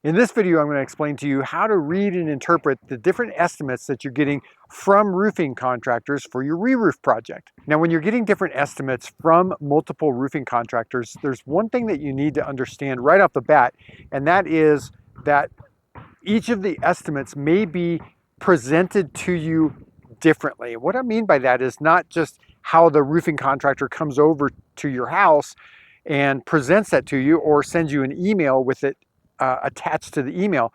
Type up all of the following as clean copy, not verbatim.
In this video, I'm going to explain to you how to read and interpret the different estimates that you're getting from roofing contractors for your re-roof project. Now, when you're getting different estimates from multiple roofing contractors, there's one thing that you need to understand right off the bat, and that is that each of the estimates may be presented to you differently. What I mean by that is not just how the roofing contractor comes over to your house and presents that to you or sends you an email with it attached to the email,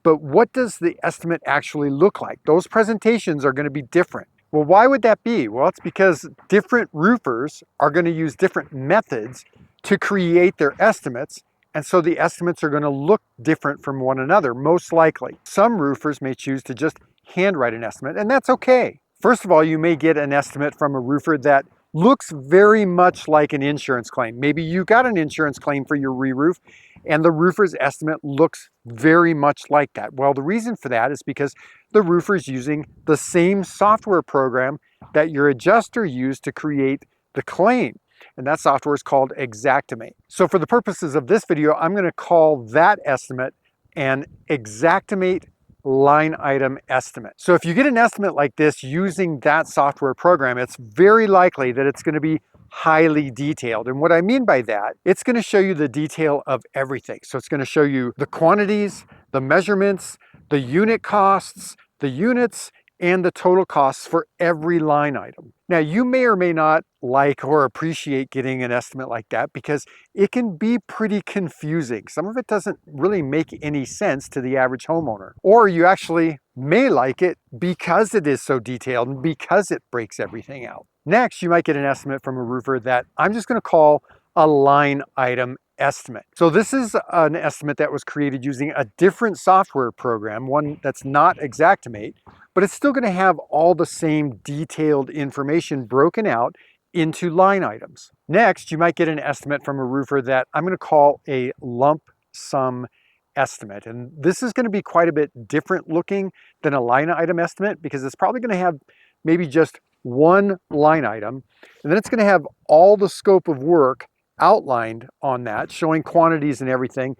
but what does the estimate actually look like? Those presentations are going to be different. Well, why would that be? Well, it's because different roofers are going to use different methods to create their estimates, and so the estimates are going to look different from one another, most likely. Some roofers may choose to just handwrite an estimate, and that's okay. First of all, you may get an estimate from a roofer that looks very much like an insurance claim. Maybe you got an insurance claim for your re-roof, and the roofer's estimate looks very much like that. Well, the reason for that is because the roofer is using the same software program that your adjuster used to create the claim. And that software is called Xactimate. So for the purposes of this video, I'm going to call that estimate an Xactimate line item estimate. So if you get an estimate like this using that software program, it's very likely that it's going to be highly detailed. And what I mean by that, it's going to show you the detail of everything. So it's going to show you the quantities, the measurements, the unit costs, the units, and the total costs for every line item. Now, you may or may not like or appreciate getting an estimate like that because it can be pretty confusing. Some of it doesn't really make any sense to the average homeowner. Or you actually may like it because it is so detailed and because it breaks everything out. Next, you might get an estimate from a roofer that I'm just going to call a line item estimate. So this is an estimate that was created using a different software program, one that's not Xactimate, but it's still going to have all the same detailed information broken out into line items. Next, you might get an estimate from a roofer that I'm going to call a lump sum estimate. And this is going to be quite a bit different looking than a line item estimate because it's probably going to have maybe just one line item, and then it's going to have all the scope of work outlined on that, showing quantities and everything,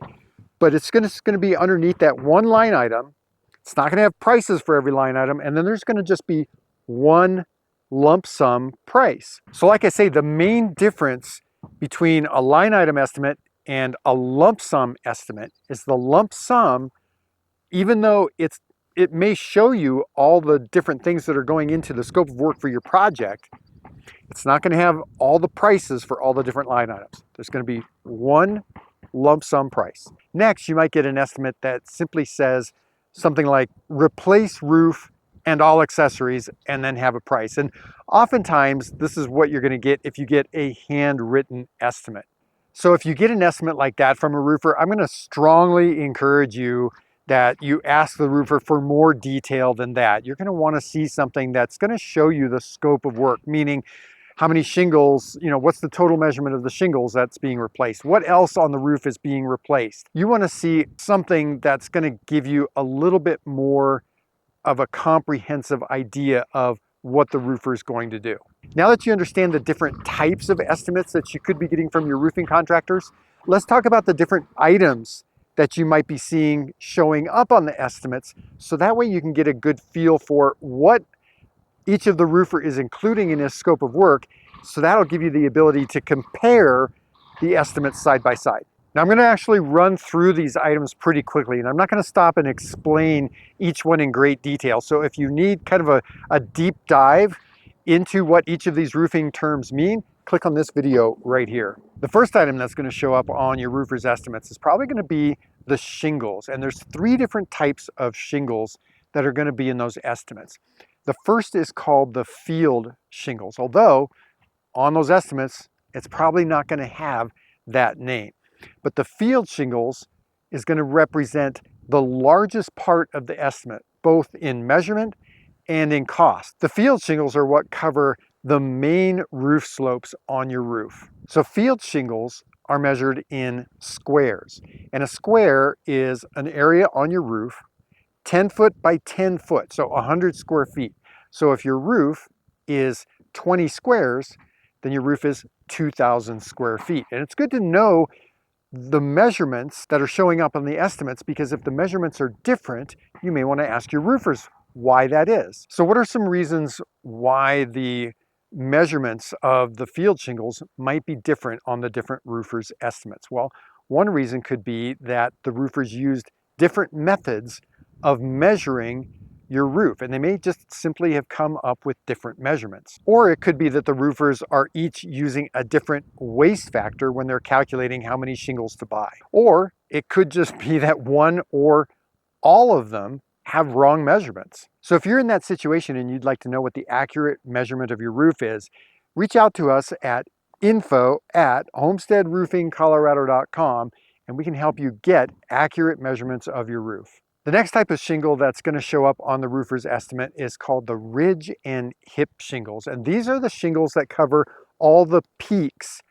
but it's going to be underneath that one line item. It's not going to have prices for every line item, and then there's going to just be one lump sum price. So like I say, the main difference between a line item estimate and a lump sum estimate is the lump sum, even though it may show you all the different things that are going into the scope of work for your project, it's not going to have all the prices for all the different line items. There's going to be one lump sum price. Next, you might get an estimate that simply says something like replace roof and all accessories and then have a price. And oftentimes this is what you're going to get if you get a handwritten estimate. So if you get an estimate like that from a roofer, I'm going to strongly encourage you that you ask the roofer for more detail than that. You're going to want to see something that's going to show you the scope of work, meaning how many shingles, what's the total measurement of the shingles that's being replaced? What else on the roof is being replaced? You want to see something that's going to give you a little bit more of a comprehensive idea of what the roofer is going to do. Now that you understand the different types of estimates that you could be getting from your roofing contractors, let's talk about the different items that you might be seeing showing up on the estimates, so that way you can get a good feel for what each of the roofer is including in his scope of work. So that'll give you the ability to compare the estimates side by side. Now I'm going to actually run through these items pretty quickly, and I'm not going to stop and explain each one in great detail. So if you need kind of a deep dive into what each of these roofing terms mean, click on this video right here. The first item that's going to show up on your roofer's estimates is probably going to be the shingles. And there's three different types of shingles that are going to be in those estimates. The first is called the field shingles, although on those estimates, it's probably not going to have that name. But the field shingles is going to represent the largest part of the estimate, both in measurement and in cost. The field shingles are what cover the main roof slopes on your roof. So field shingles are measured in squares, and a square is an area on your roof 10 foot by 10 foot, so 100 square feet. So if your roof is 20 squares, then your roof is 2,000 square feet. And it's good to know the measurements that are showing up on the estimates, because if the measurements are different, you may want to ask your roofers why that is. So what are some reasons why the measurements of the field shingles might be different on the different roofers' estimates? Well, one reason could be that the roofers used different methods of measuring your roof, and they may just simply have come up with different measurements. Or it could be that the roofers are each using a different waste factor when they're calculating how many shingles to buy. Or it could just be that one or all of them have wrong measurements. So if you're in that situation and you'd like to know what the accurate measurement of your roof is, reach out to us at info@homesteadroofingcolorado.com and we can help you get accurate measurements of your roof. The next type of shingle that's going to show up on the roofer's estimate is called the ridge and hip shingles. And these are the shingles that cover all the peaks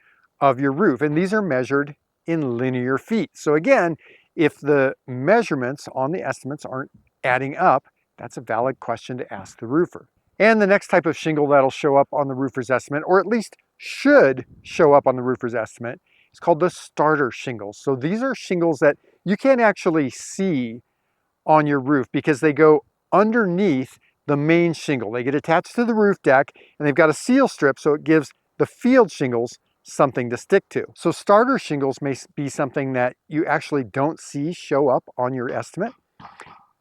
of your roof. And these are measured in linear feet. So again, if the measurements on the estimates aren't adding up, that's a valid question to ask the roofer. And the next type of shingle that'll show up on the roofer's estimate, or at least should show up on the roofer's estimate, is called the starter shingles. So these are shingles that you can't actually see on your roof because they go underneath the main shingle. They get attached to the roof deck and they've got a seal strip, so it gives the field shingles something to stick to. So starter shingles may be something that you actually don't see show up on your estimate.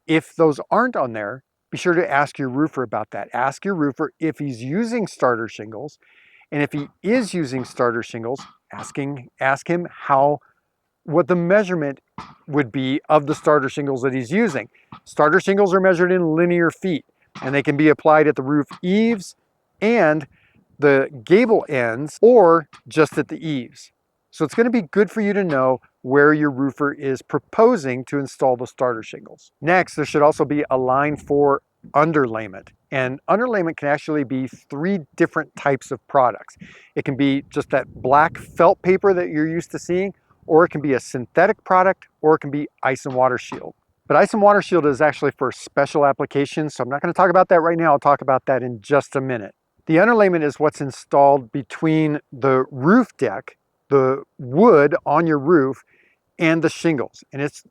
If those aren't on there, be sure to ask your roofer about that. Ask your roofer if he's using starter shingles, and if he is using starter shingles, ask him what the measurement would be of the starter shingles that he's using. Starter shingles are measured in linear feet, and they can be applied at the roof eaves and the gable ends, or just at the eaves. So it's going to be good for you to know where your roofer is proposing to install the starter shingles. Next, there should also be a line for underlayment. And underlayment can actually be 3 different types of products. It can be just that black felt paper that you're used to seeing, or it can be a synthetic product, or it can be ice and water shield. But ice and water shield is actually for special applications, so I'm not going to talk about that right now. I'll talk about that in just a minute. The underlayment is what's installed between the roof deck, the wood on your roof, and the shingles. And it's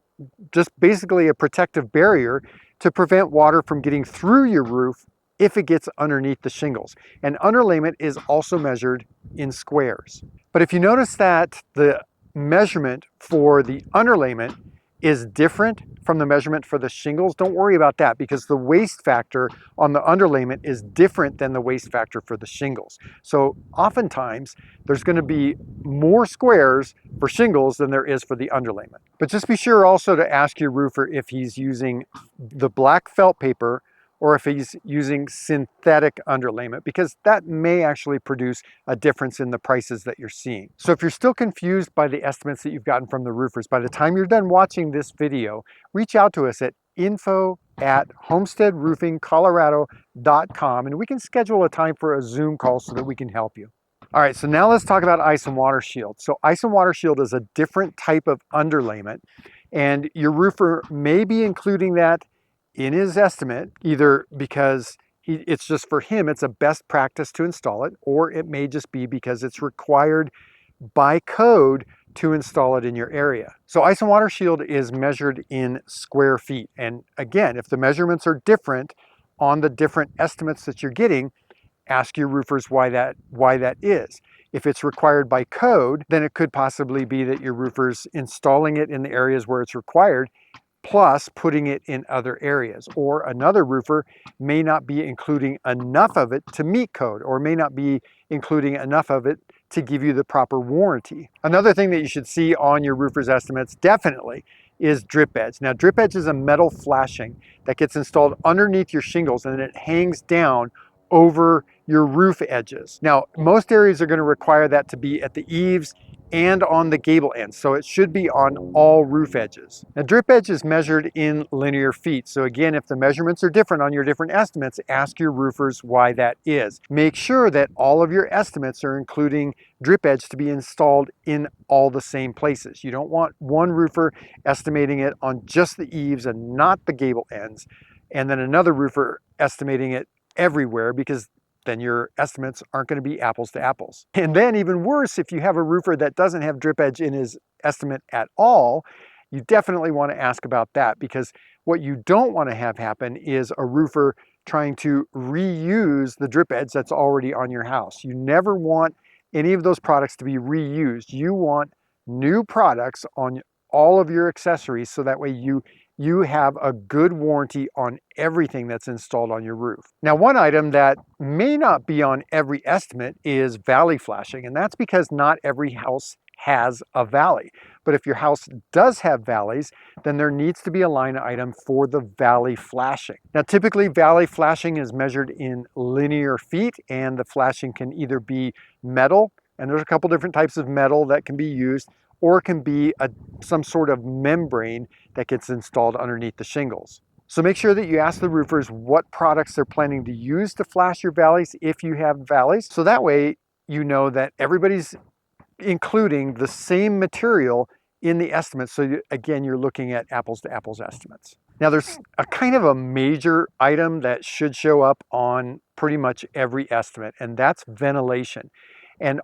just basically a protective barrier to prevent water from getting through your roof if it gets underneath the shingles. And underlayment is also measured in squares. But if you notice that the measurement for the underlayment is different from the measurement for the shingles, don't worry about that, because the waste factor on the underlayment is different than the waste factor for the shingles. So oftentimes there's going to be more squares for shingles than there is for the underlayment. But just be sure also to ask your roofer if he's using the black felt paper or if he's using synthetic underlayment, because that may actually produce a difference in the prices that you're seeing. So if you're still confused by the estimates that you've gotten from the roofers, by the time you're done watching this video, reach out to us at info@homesteadroofingcolorado.com and we can schedule a time for a Zoom call so that we can help you. All right, so now let's talk about ice and water shield. So ice and water shield is a different type of underlayment, and your roofer may be including that in his estimate, either because it's just for him, it's a best practice to install it, or it may just be because it's required by code to install it in your area. So ice and water shield is measured in square feet. And again, if the measurements are different on the different estimates that you're getting, ask your roofers why that is. If it's required by code, then it could possibly be that your roofer's installing it in the areas where it's required, plus putting it in other areas. Or another roofer may not be including enough of it to meet code, or may not be including enough of it to give you the proper warranty. Another thing that you should see on your roofer's estimates definitely is drip edge. Now, drip edge is a metal flashing that gets installed underneath your shingles and then it hangs down over your roof edges. Now, most areas are going to require that to be at the eaves and on the gable ends, so it should be on all roof edges. Now, drip edge is measured in linear feet, so again, if the measurements are different on your different estimates, ask your roofers why that is. Make sure that all of your estimates are including drip edge to be installed in all the same places. You don't want one roofer estimating it on just the eaves and not the gable ends, and then another roofer estimating it everywhere, because then your estimates aren't going to be apples to apples. And then even worse, if you have a roofer that doesn't have drip edge in his estimate at all, you definitely want to ask about that, because what you don't want to have happen is a roofer trying to reuse the drip edge that's already on your house. You never want any of those products to be reused. You want new products on all of your accessories, so that way you have a good warranty on everything that's installed on your roof. Now, one item that may not be on every estimate is valley flashing, and that's because not every house has a valley. But if your house does have valleys, then there needs to be a line item for the valley flashing. Now, typically valley flashing is measured in linear feet, and the flashing can either be metal, and there's a couple different types of metal that can be used, or it can be some sort of membrane that gets installed underneath the shingles. So make sure that you ask the roofers what products they're planning to use to flash your valleys if you have valleys. So that way you know that everybody's including the same material in the estimate. So again, you're looking at apples to apples estimates. Now there's a kind of a major item that should show up on pretty much every estimate, and that's ventilation. And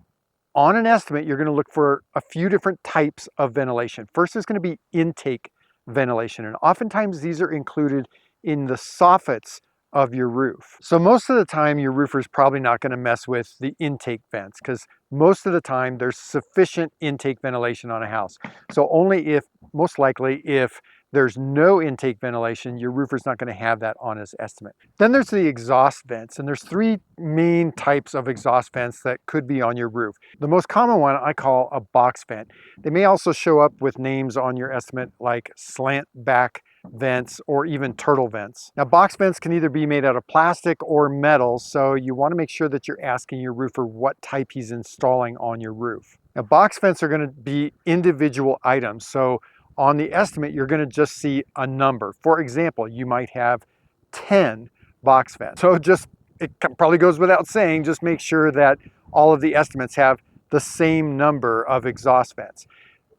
on an estimate, you're going to look for a few different types of ventilation. First is going to be intake ventilation, and oftentimes these are included in the soffits of your roof. So most of the time your roofer's probably not going to mess with the intake vents, because most of the time there's sufficient intake ventilation on a house. So only if, most likely, if there's no intake ventilation, your roofer's not going to have that on his estimate. Then there's the exhaust vents, and there's three main types of exhaust vents that could be on your roof. The most common one I call a box vent. They may also show up with names on your estimate like slant back vents or even turtle vents. Now, box vents can either be made out of plastic or metal, so you want to make sure that you're asking your roofer what type he's installing on your roof. Now, box vents are going to be individual items, so on the estimate you're going to just see a number. For example, you might have 10 box vents. So it probably goes without saying, just make sure that all of the estimates have the same number of exhaust vents.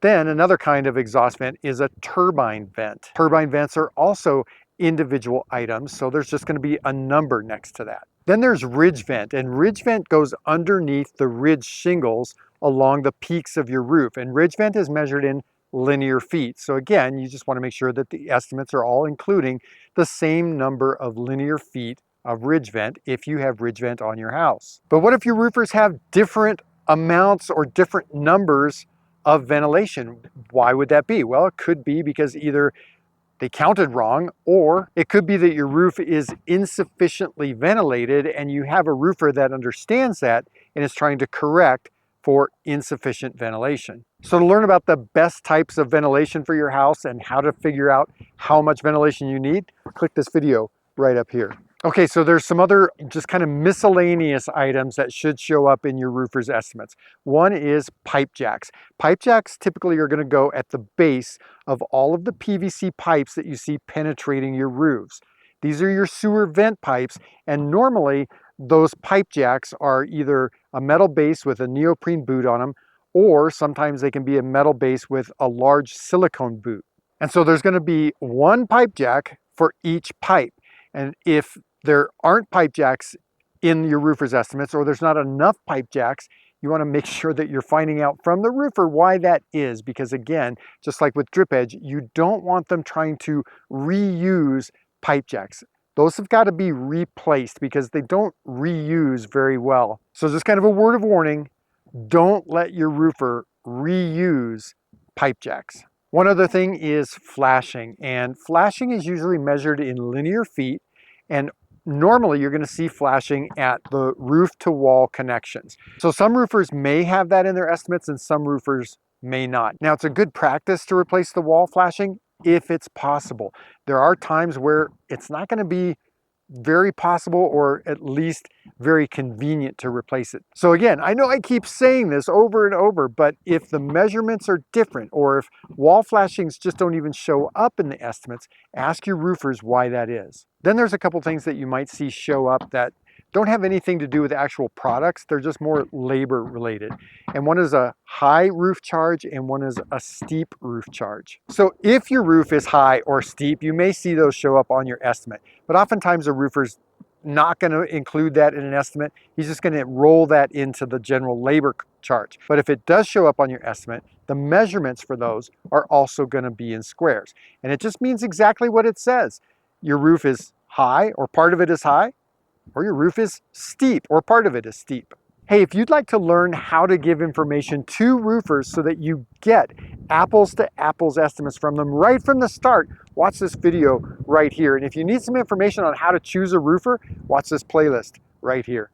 Then another kind of exhaust vent is a turbine vent. Turbine vents are also individual items, so there's just going to be a number next to that. Then there's ridge vent, and ridge vent goes underneath the ridge shingles along the peaks of your roof, and ridge vent is measured in linear feet. So again, you just want to make sure that the estimates are all including the same number of linear feet of ridge vent if you have ridge vent on your house. But what if your roofers have different amounts or different numbers of ventilation? Why would that be? Well, it could be because either they counted wrong, or it could be that your roof is insufficiently ventilated and you have a roofer that understands that and is trying to correct for insufficient ventilation. So to learn about the best types of ventilation for your house and how to figure out how much ventilation you need, click this video right up here. Okay, so there's some other just kind of miscellaneous items that should show up in your roofer's estimates. One is pipe jacks. Pipe jacks typically are going to go at the base of all of the PVC pipes that you see penetrating your roofs. These are your sewer vent pipes, and normally those pipe jacks are either a metal base with a neoprene boot on them, or sometimes they can be a metal base with a large silicone boot. And so there's going to be one pipe jack for each pipe. And if there aren't pipe jacks in your roofer's estimates, or there's not enough pipe jacks, you want to make sure that you're finding out from the roofer why that is, because again, just like with drip edge, you don't want them trying to reuse pipe jacks. Those have got to be replaced because they don't reuse very well. So just kind of a word of warning, don't let your roofer reuse pipe jacks. One other thing is flashing, and flashing is usually measured in linear feet, and normally you're going to see flashing at the roof to wall connections. So some roofers may have that in their estimates and some roofers may not. Now, it's a good practice to replace the wall flashing if it's possible. There are times where it's not going to be very possible, or at least very convenient to replace it. So again, I know I keep saying this over and over, but if the measurements are different, or if wall flashings just don't even show up in the estimates, ask your roofers why that is. Then there's a couple things that you might see show up that don't have anything to do with actual products. They're just more labor related. And one is a high roof charge and one is a steep roof charge. So if your roof is high or steep, you may see those show up on your estimate. But oftentimes the roofers not going to include that in an estimate. He's just going to roll that into the general labor charge. But if it does show up on your estimate, the measurements for those are also going to be in squares. And it just means exactly what it says. Your roof is high, or part of it is high, or your roof is steep, or part of it is steep. Hey, if you'd like to learn how to give information to roofers so that you get apples to apples estimates from them right from the start, watch this video right here. And if you need some information on how to choose a roofer, watch this playlist right here.